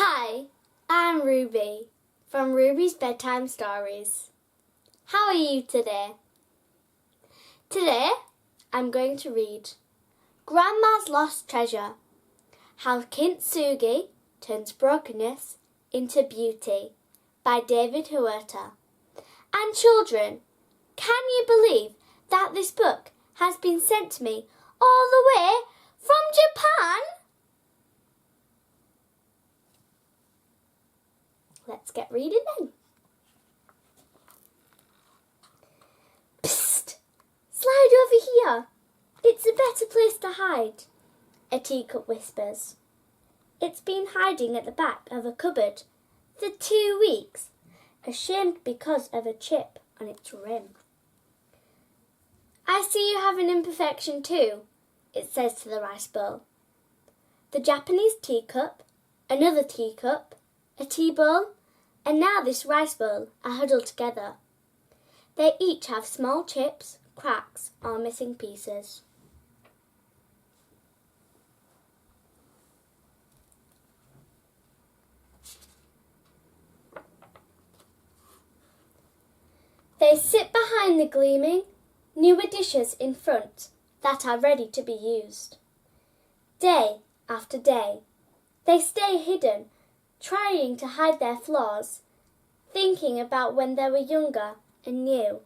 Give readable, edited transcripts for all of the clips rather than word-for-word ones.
Hi, I'm Ruby from Ruby's Bedtime Stories. How are you today? Today I'm going to read Grandma's Lost Treasure, How Kintsugi Turns Brokenness into Beauty by David Huerta. And children, can you believe that this book has been sent to me all the way from Japan? Let's get reading then. Psst! Slide over here. It's a better place to hide, a teacup whispers. It's been hiding at the back of a cupboard for 2 weeks, ashamed because of a chip on its rim. I see you have an imperfection too, it says to the rice bowl. The Japanese teacup, another teacup, a tea bowl, and now this rice bowl are huddled together. They each have small chips, cracks, or missing pieces. They sit behind the gleaming, newer dishes in front that are ready to be used. Day after day, they stay hidden, trying to hide their flaws, thinking about when they were younger and new.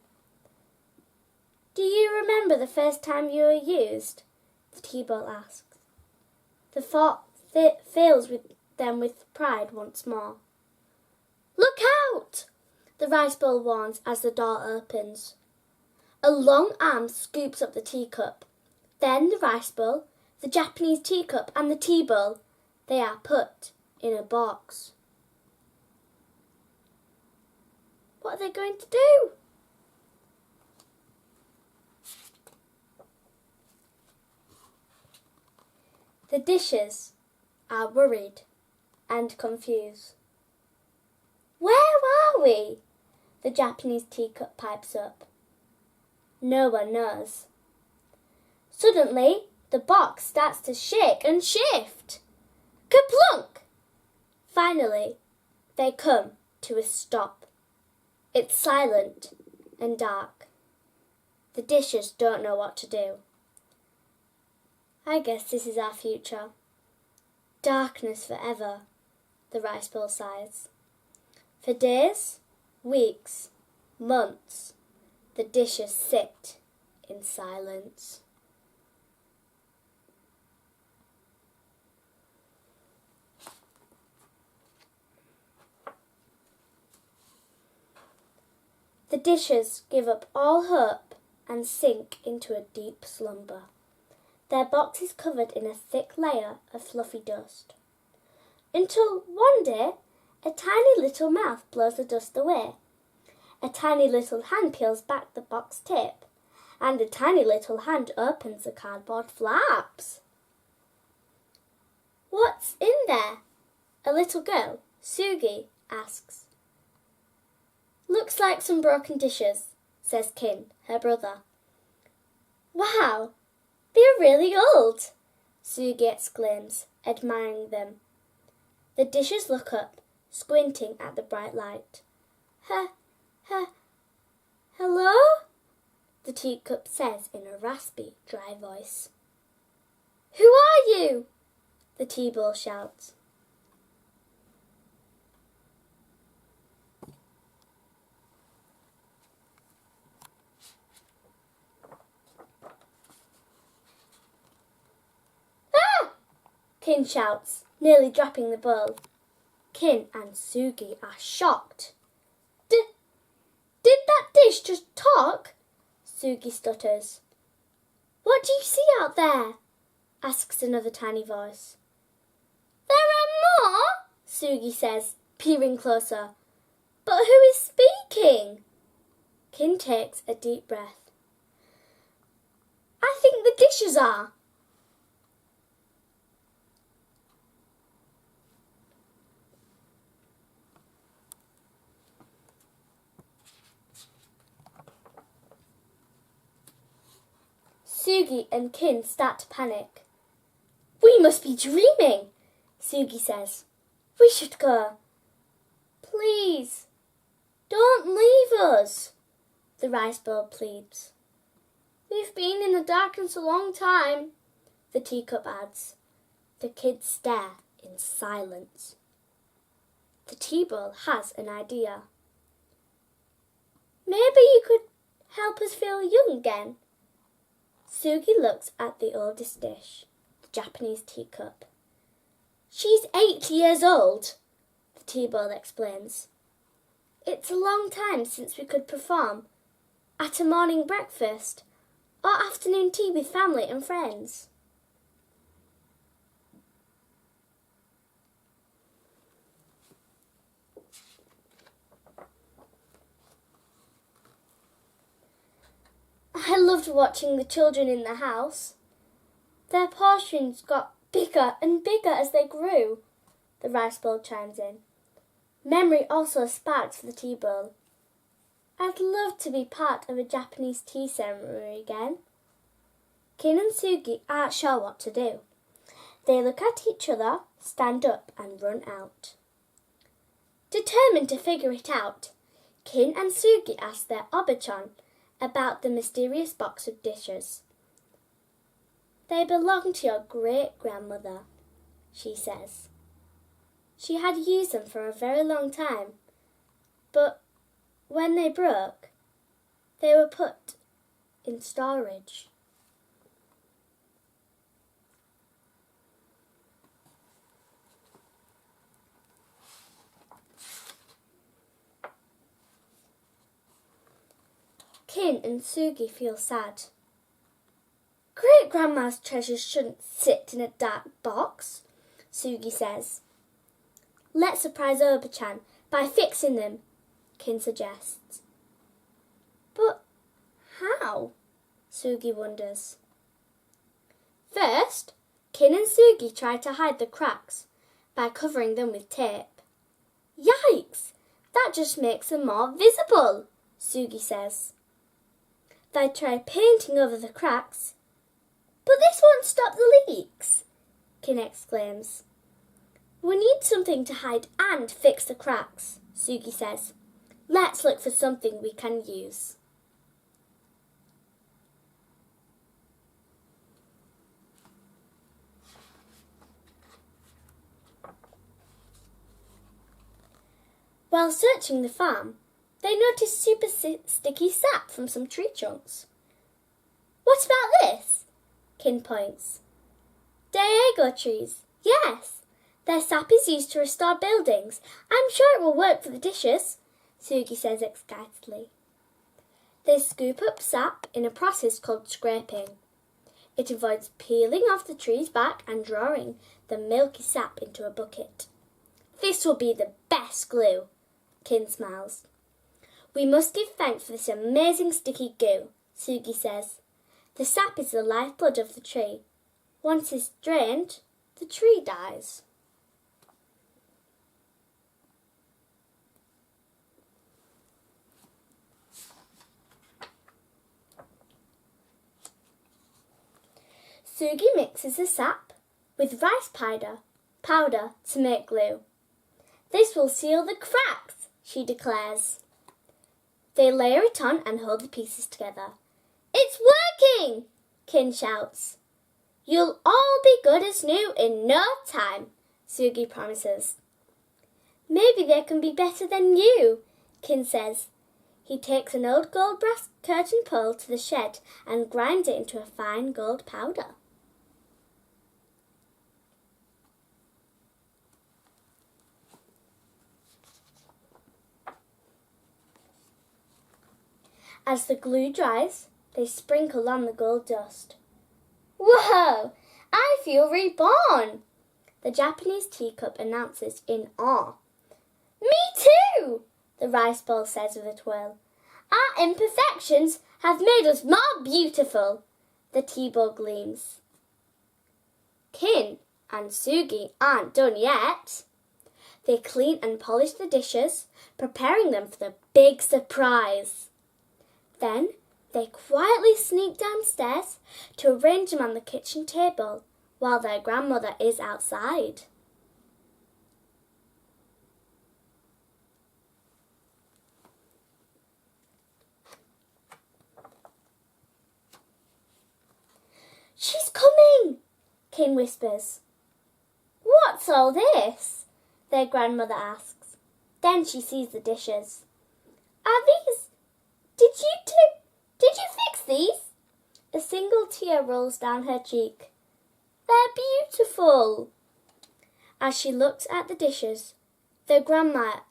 Do you remember the first time you were used? The tea bowl asks. The thought fills them with pride once more. Look out! The rice bowl warns as the door opens. A long arm scoops up the teacup. Then the rice bowl, the Japanese teacup and the tea bowl, they are put in a box. What are they going to do? The dishes are worried and confused. Where are we? The Japanese teacup pipes up. No one knows. Suddenly, the box starts to shake and shift. Kaplunk! Finally, they come to a stop. It's silent and dark. The dishes don't know what to do. I guess this is our future. Darkness forever, the rice bowl sighs. For days, weeks, months, the dishes sit in silence. The dishes give up all hope and sink into a deep slumber. Their box is covered in a thick layer of fluffy dust. Until one day, a tiny little mouth blows the dust away. A tiny little hand peels back the box tip, and a tiny little hand opens the cardboard flaps. What's in there? A little girl, Sugi, asks. Looks like some broken dishes, says Kin, her brother. Wow, they're really old, Sugi exclaims, admiring them. The dishes look up, squinting at the bright light. Hello? The teacup says in a raspy, dry voice. Who are you? The tea bowl shouts. Kin shouts, nearly dropping the bowl. Kin and Sugi are shocked. Did that dish just talk? Sugi stutters. What do you see out there? Asks another tiny voice. There are more, Sugi says, peering closer. But who is speaking? Kin takes a deep breath. I think the dishes are. Sugi and Kin start to panic. We must be dreaming, Sugi says. We should go. Please, don't leave us, the rice bowl pleads. We've been in the darkness a long time, the teacup adds. The kids stare in silence. The tea bowl has an idea. Maybe you could help us feel young again. Sugi looks at the oldest dish, the Japanese teacup. She's 8 years old, the tea bowl explains. It's a long time since we could perform at a morning breakfast or afternoon tea with family and friends. I loved watching the children in the house. Their portions got bigger and bigger as they grew, the rice bowl chimes in. Memory also sparked for the tea bowl. I'd love to be part of a Japanese tea ceremony again. Kin and Sugi aren't sure what to do. They look at each other, stand up and run out. Determined to figure it out, Kin and Sugi ask their obachan about the mysterious box of dishes. They belong to your great-grandmother, she says. She had used them for a very long time, but when they broke, they were put in storage. Kin and Sugi feel sad. Great-grandma's treasures shouldn't sit in a dark box, Sugi says. Let's surprise Oba-chan by fixing them, Kin suggests. But how? Sugi wonders. First, Kin and Sugi try to hide the cracks by covering them with tape. Yikes! That just makes them more visible, Sugi says. They try painting over the cracks. But this won't stop the leaks, Kin exclaims. We need something to hide and fix the cracks, Sugi says. Let's look for something we can use. While searching the farm, they notice super sticky sap from some tree trunks. What about this? Kin points. Daego trees. Yes, their sap is used to restore buildings. I'm sure it will work for the dishes, Sugi says excitedly. They scoop up sap in a process called scraping. It involves peeling off the tree's bark and drawing the milky sap into a bucket. This will be the best glue, Kin smiles. We must give thanks for this amazing sticky goo, Sugi says. The sap is the lifeblood of the tree. Once it's drained, the tree dies. Sugi mixes the sap with rice powder to make glue. This will seal the cracks, she declares. They layer it on and hold the pieces together. It's working, Kin shouts. You'll all be good as new in no time, Sugi promises. Maybe they can be better than you, Kin says. He takes an old gold brass curtain pole to the shed and grinds it into a fine gold powder. As the glue dries, they sprinkle on the gold dust. Whoa! I feel reborn! The Japanese teacup announces in awe. Me too! The rice bowl says with a twirl. Our imperfections have made us more beautiful. The tea bowl gleams. Kin and Sugi aren't done yet. They clean and polish the dishes, preparing them for the big surprise. Then they quietly sneak downstairs to arrange them on the kitchen table while their grandmother is outside. Kin whispers. What's all this? Their grandmother asks. Then she sees the dishes. Are these... Did you fix these? A single tear rolls down her cheek. They're beautiful. As she looks at the dishes, their grandmother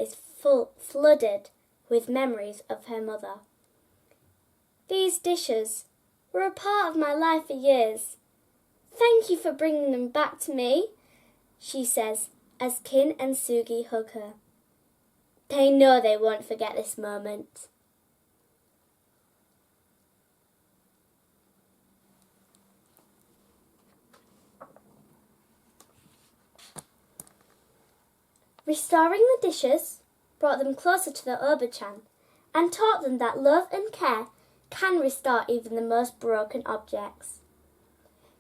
is flooded with memories of her mother. These dishes were a part of my life for years. Thank you for bringing them back to me, she says as Kin and Sugi hug her. They know they won't forget this moment. Restoring the dishes brought them closer to the Oba-chan and taught them that love and care can restore even the most broken objects.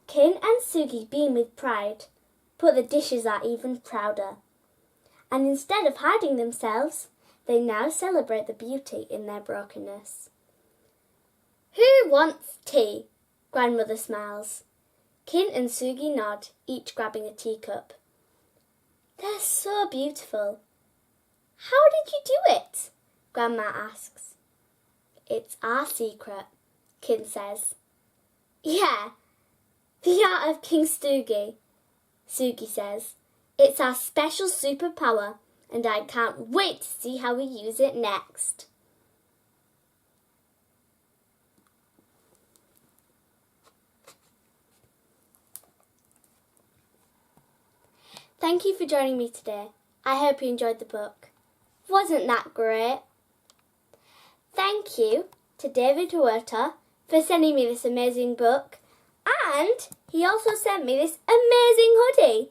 Kin and Sugi beam with pride, but the dishes are even prouder. And instead of hiding themselves, they now celebrate the beauty in their brokenness. Who wants tea? Grandmother smiles. Kin and Sugi nod, each grabbing a teacup. They're so beautiful. How did you do it? Grandma asks. It's our secret, Kin says. Yeah, the art of Kintsugi, Sugi says. It's our special superpower, and I can't wait to see how we use it next. Thank you for joining me today. I hope you enjoyed the book. Wasn't that great? Thank you to David Huerta for sending me this amazing book, and he also sent me this amazing hoodie.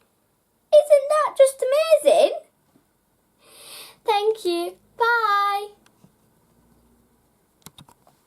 Isn't that just amazing?